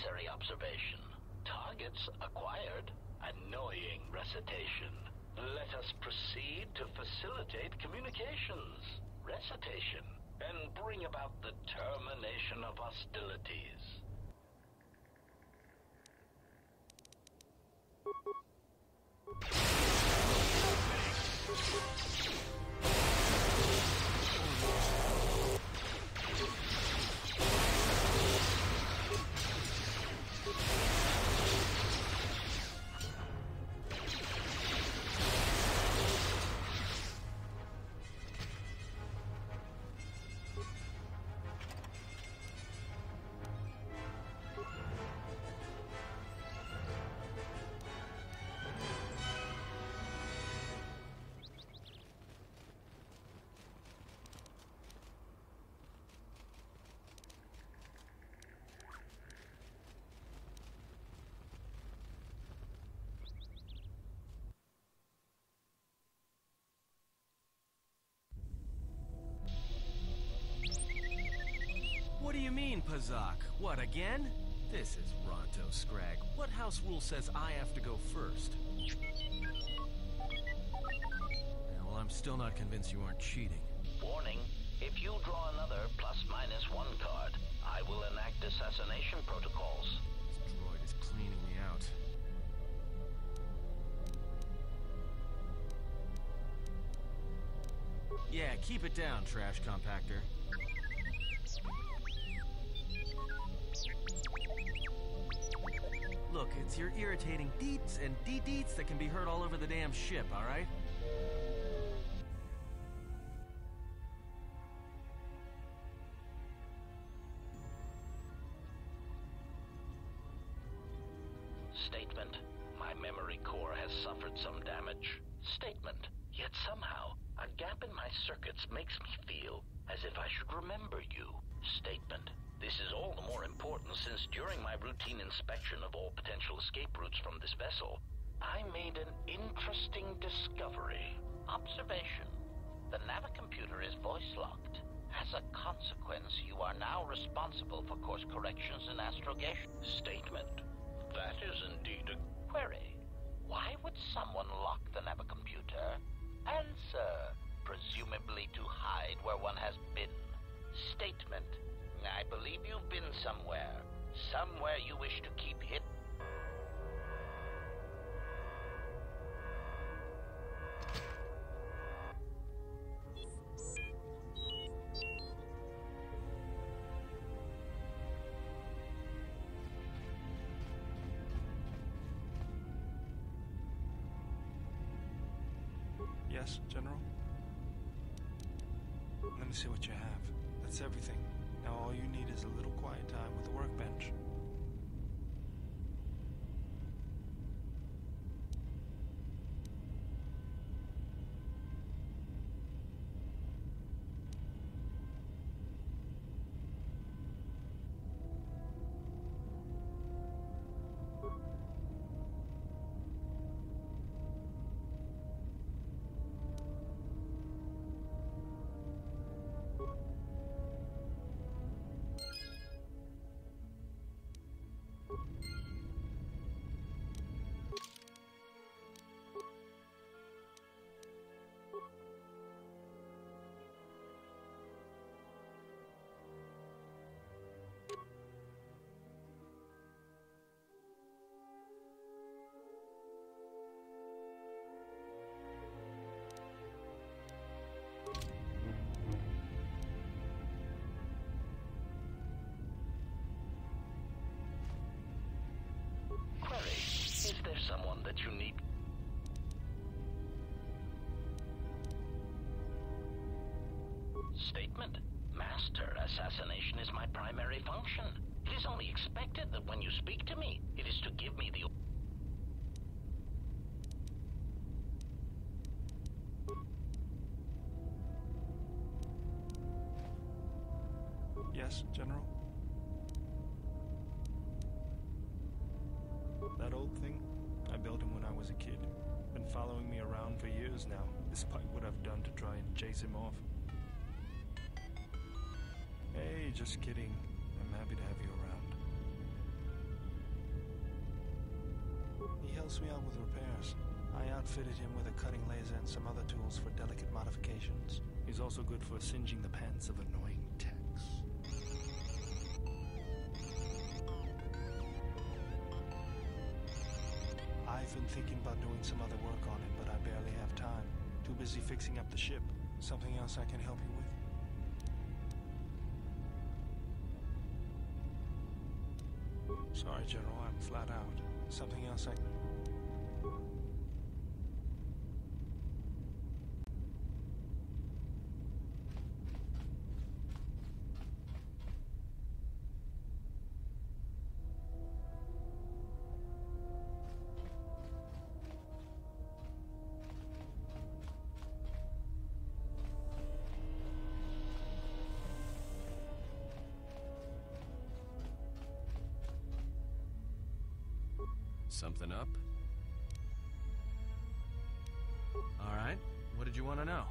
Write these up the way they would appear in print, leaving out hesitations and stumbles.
Necessary observation. Targets acquired. Annoying recitation. Let us proceed to facilitate communications. Recitation. And bring about the termination of hostilities. What do you mean, Pazak? What, again? This is Ronto Scrag. What house rule says I have to go first? Yeah, well, I'm still not convinced you aren't cheating. Warning, if you draw another ±1 card, I will enact assassination protocols. This droid is cleaning me out. Yeah, keep it down, trash compactor. Look, it's your irritating deets and de-deets that can be heard all over the damn ship, alright? Statement. My memory core has suffered some damage. Statement. Yet somehow, a gap in my circuits makes me feel as if I should remember you. Statement. This is all the more important since during my routine inspection of all potential escape routes from this vessel, I made an interesting discovery. Observation. The navicomputer is voice-locked. As a consequence, you are now responsible for course corrections and astrogation. Statement. That is indeed a query. Why would someone lock the navicomputer? Answer. Presumably to hide where one has been. Statement. I believe you've been somewhere. Somewhere you wish to keep hidden. Yes, General? Let me see what you have. That's everything. Now all you need is a little quiet time with the workbench. Is there someone that you need? Statement. Master, assassination is my primary function. It is only expected that when you speak to me, it is to give me the... Yes, General? That old thing? I built him when I was a kid. Been following me around for years now, despite what I've done to try and chase him off. Hey, just kidding. I'm happy to have you around. He helps me out with repairs. I outfitted him with a cutting laser and some other tools for delicate modifications. He's also good for singeing the pants of annoying techs. I've been thinking about doing some other work on it, but I barely have time. Too busy fixing up the ship. Something else I can help you with? Sorry, General, I'm flat out. Something else I... Something up? All right. What did you want to know?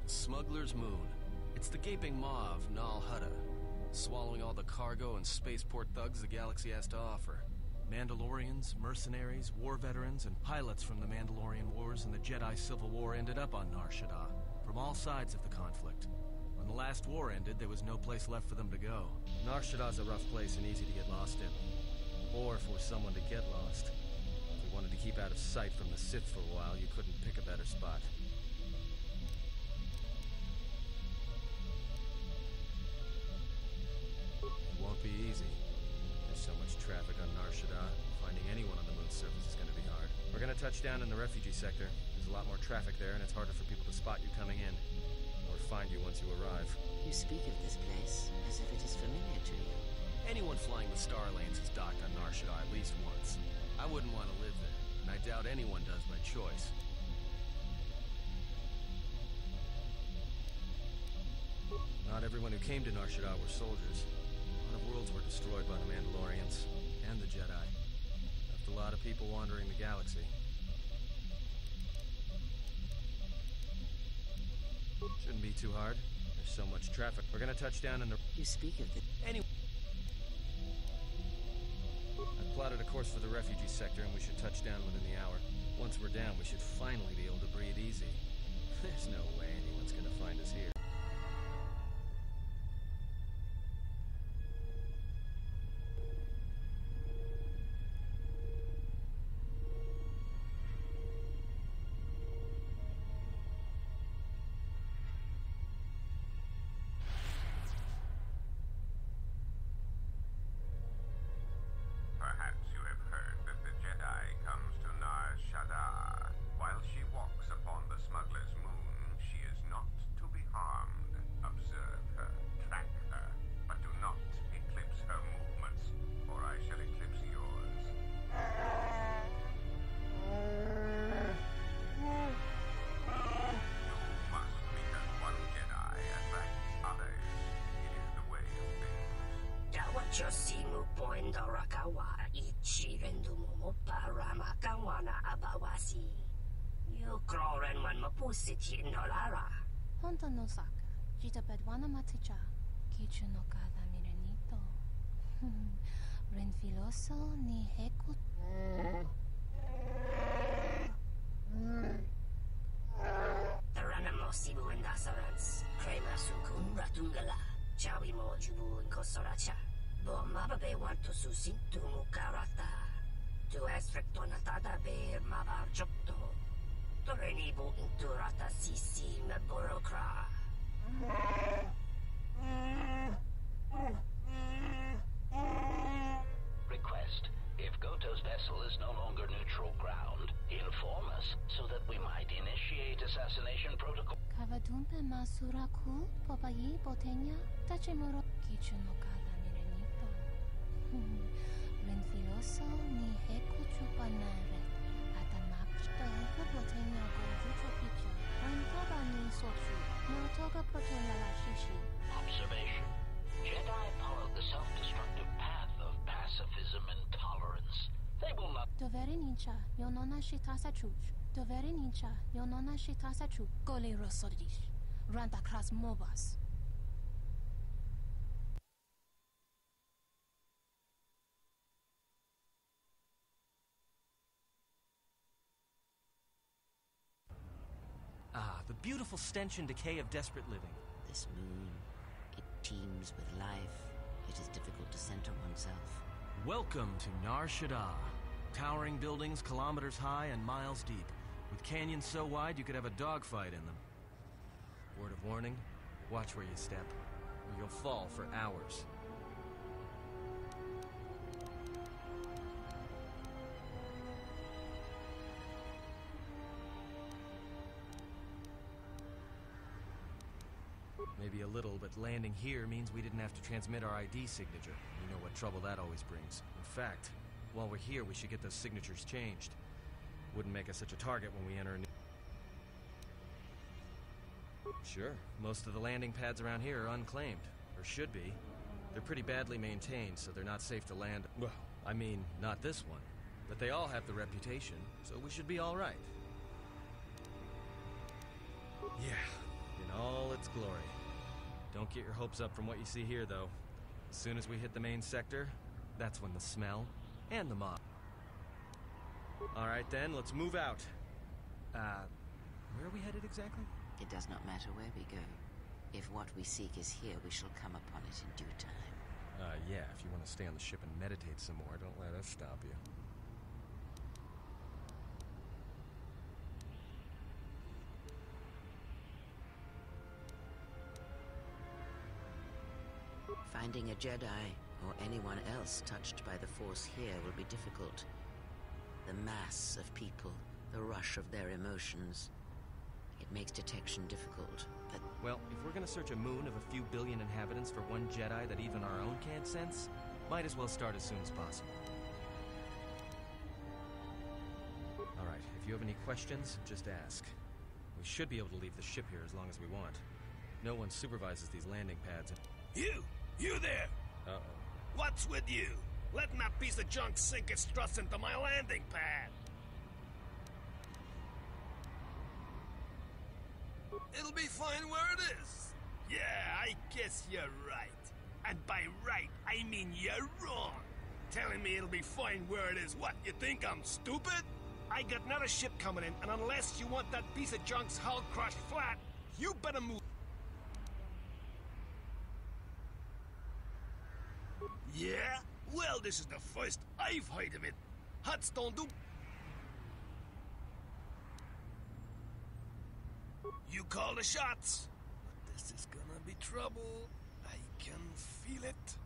Smuggler's Moon. It's the gaping maw of SHADDAA, swallowing all the cargo and spaceport thugs the galaxy has to offer. Mandalorians, mercenaries, war veterans, and pilots from the Mandalorian Wars and the Jedi Civil War ended up on SHADDAA, from all sides of the conflict. When the last war ended, there was no place left for them to go. SHADDAA's a rough place and easy to get lost in. Or for someone to get lost. If you wanted to keep out of sight from the Sith for a while, you couldn't pick a better spot. Won't be easy. There's so much traffic on SHADDAA. Finding anyone on the moon's surface is going to be hard. We're going to touch down in the refugee sector. There's a lot more traffic there, and it's harder for people to spot you coming in, or find you once you arrive. You speak of this place as if it is familiar to you. Anyone flying the Star Lanes has docked on SHADDAA at least once. I wouldn't want to live there, and I doubt anyone does by choice. Not everyone who came to SHADDAA were soldiers. A lot of worlds were destroyed by the Mandalorians and the Jedi. Left a lot of people wandering the galaxy. Shouldn't be too hard. There's so much traffic. We're gonna touch down in the... You speak of the... Anyway... I've plotted a course for the refugee sector, and we should touch down within the hour. Once we're down, we should finally be able to breathe easy. There's no way anyone's gonna find us here. Josimu Poindorakawa Ichirendumu Parama Kawana Abawasi. You Kroren man Mapusiti Nolara. Honto no Saka, Jitapedwana Maticha, Kichu no Kada Mirenito. Renfiloso ni Heku. Taranamo Sibu and Dasarans, Krema Sukun Ratungala, Chawi Mojubu and Kosoracha. Bomabe want to susintu mukarata. Tu esfrektonatata be mabarjokto. Torenibu inturata sisi me burokra. Request. If Goto's vessel is no longer neutral ground, inform us so that we might initiate assassination protocol. Kavadumpe masuraku, Popayi Botenya, Tachimuro, Kichu no Kada. Renfiloso ni Heku Chupanare, Atamaku Observation. Jedi follow the self-destructive path of pacifism and tolerance. They will not... Dovere nincha, yonona shitasa chuch. Dovere nincha, yonona shitasa chuch. Gole rosodish. Ranta kras mobas. Ah, the beautiful stench and decay of desperate living. This moon, it teems with life. It is difficult to center oneself. Welcome to NAR SHADDAA. Towering buildings kilometers high and miles deep, with canyons so wide you could have a dogfight in them. Word of warning, watch where you step, or you'll fall for hours. Maybe a little, but landing here means we didn't have to transmit our ID signature. You know what trouble that always brings. In fact, while we're here, we should get those signatures changed. Wouldn't make us such a target when we enter a new... Sure, most of the landing pads around here are unclaimed, or should be. They're pretty badly maintained, so they're not safe to land. Well, I mean, not this one. But they all have the reputation, so we should be all right. Yeah, in all its glory. Don't get your hopes up from what you see here, though. As soon as we hit the main sector, that's when the smell and the mob. All right, then, let's move out. Where are we headed exactly? It does not matter where we go. If what we seek is here, we shall come upon it in due time. Yeah, if you want to stay on the ship and meditate some more, don't let us stop you. Finding a Jedi, or anyone else touched by the Force here, will be difficult. The mass of people, the rush of their emotions. It makes detection difficult, but... Well, if we're gonna search a moon of a few billion inhabitants for one Jedi that even our own can't sense, might as well start as soon as possible. Alright, if you have any questions, just ask. We should be able to leave the ship here as long as we want. No one supervises these landing pads. You there! Uh-oh. What's with you? Letting that piece of junk sink its struts into my landing pad! It'll be fine where it is. Yeah, I guess you're right. And by right, I mean you're wrong. Telling me it'll be fine where it is. What, you think I'm stupid? I got another ship coming in, and unless you want that piece of junk's hull crushed flat, you better move. Yeah? Well, this is the first I've heard of it. Huts don't do... You call the shots. But this is gonna be trouble. I can feel it.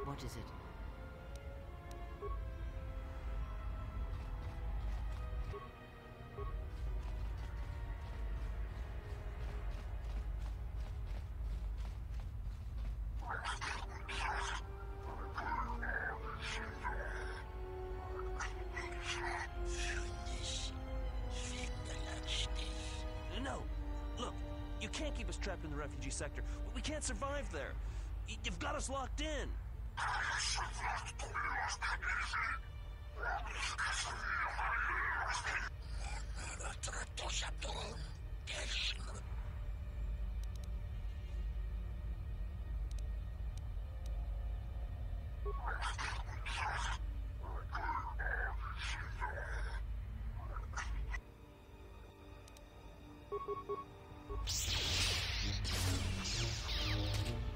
What is it? can't keep us trapped in the refugee sector. We can't survive there. You've got us locked in.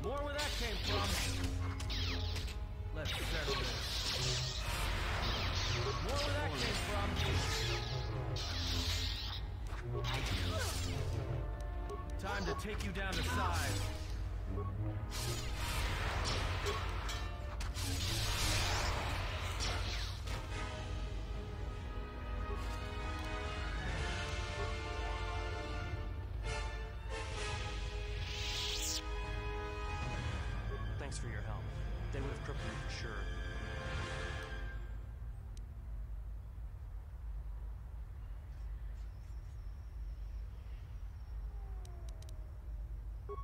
More where that came from. Let's settle this. More where that came from. Time to take you down to size. Thanks for your help. They would have crippled me for sure.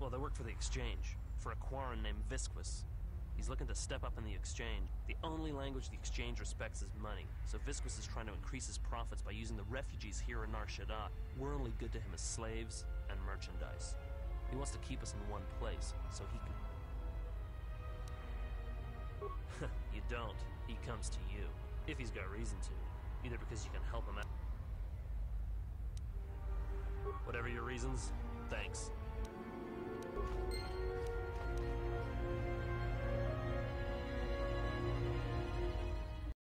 Well, they work for the Exchange, for a Quarren named Visquis. He's looking to step up in the Exchange. The only language the Exchange respects is money, so Visquis is trying to increase his profits by using the refugees here in NAR SHADDAA. We're only good to him as slaves and merchandise. He wants to keep us in one place, so he can... You don't. He comes to you. If he's got reason to. Either because you can help him out. Whatever your reasons, thanks.